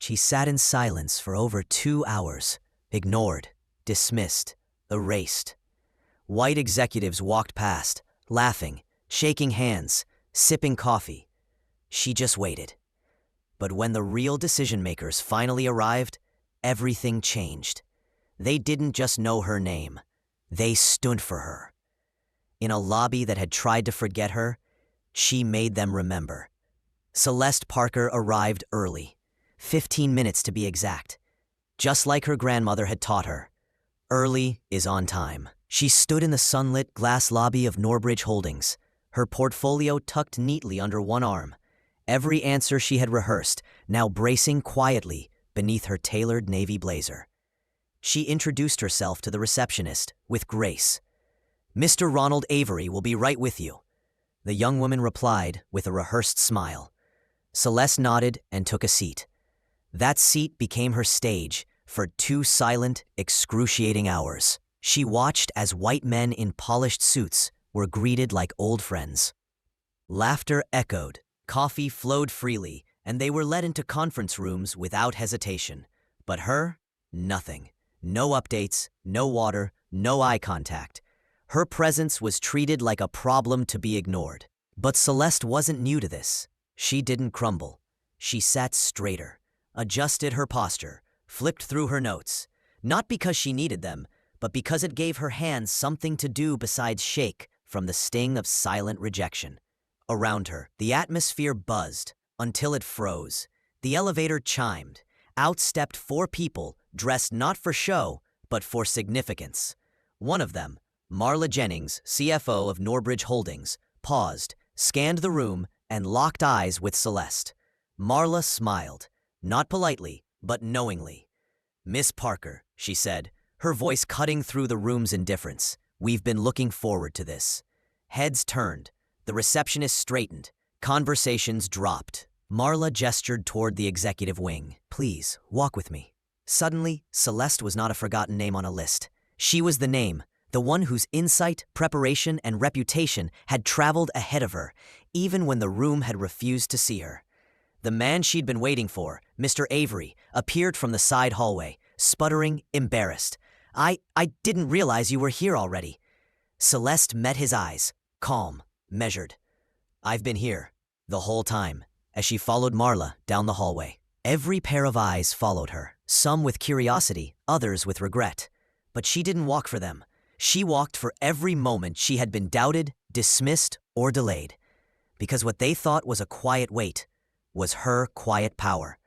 he sat in silence for over 2 hours, ignored, dismissed, erased. White executives walked past, laughing, shaking hands, sipping coffee. She just waited. But when the real decision-makers finally arrived, everything changed. They didn't just know her name. They stood for her. In a lobby that had tried to forget her, she made them remember. Celeste Parker arrived early, 15 minutes to be exact, just like her grandmother had taught her. Early is on time. She stood in the sunlit glass lobby of Norbridge Holdings, her portfolio tucked neatly under one arm, every answer she had rehearsed now bracing quietly beneath her tailored navy blazer. She introduced herself to the receptionist with grace. "Mr. Ronald Avery will be right with you." The young woman replied with a rehearsed smile. Celeste nodded and took a seat. That seat became her stage for 2 silent, excruciating hours. She watched as white men in polished suits were greeted like old friends. Laughter echoed, coffee flowed freely, and they were led into conference rooms without hesitation. But her, nothing. No updates, no water, no eye contact. Her presence was treated like a problem to be ignored. But Celeste wasn't new to this. She didn't crumble. She sat straighter, adjusted her posture, flipped through her notes, not because she needed them, but because it gave her hands something to do besides shake from the sting of silent rejection. Around her, the atmosphere buzzed until it froze. The elevator chimed. Out stepped 4 people dressed not for show, but for significance. One of them, Marla Jennings, CFO of Norbridge Holdings, paused, scanned the room, and locked eyes with Celeste. Marla smiled, not politely, but knowingly. "Miss Parker," she said, her voice cutting through the room's indifference. "We've been looking forward to this." Heads turned. The receptionist straightened. Conversations dropped. Marla gestured toward the executive wing. "Please, walk with me." Suddenly, Celeste was not a forgotten name on a list. She was the name, the one whose insight, preparation, and reputation had traveled ahead of her, even when the room had refused to see her. The man she'd been waiting for, Mr. Avery, appeared from the side hallway, sputtering, embarrassed. I didn't realize you were here already." Celeste met his eyes, calm, measured. "I've been here, the whole time," as she followed Marla down the hallway. Every pair of eyes followed her, some with curiosity, others with regret. But she didn't walk for them. She walked for every moment she had been doubted, dismissed, or delayed. Because what they thought was a quiet wait was her quiet power.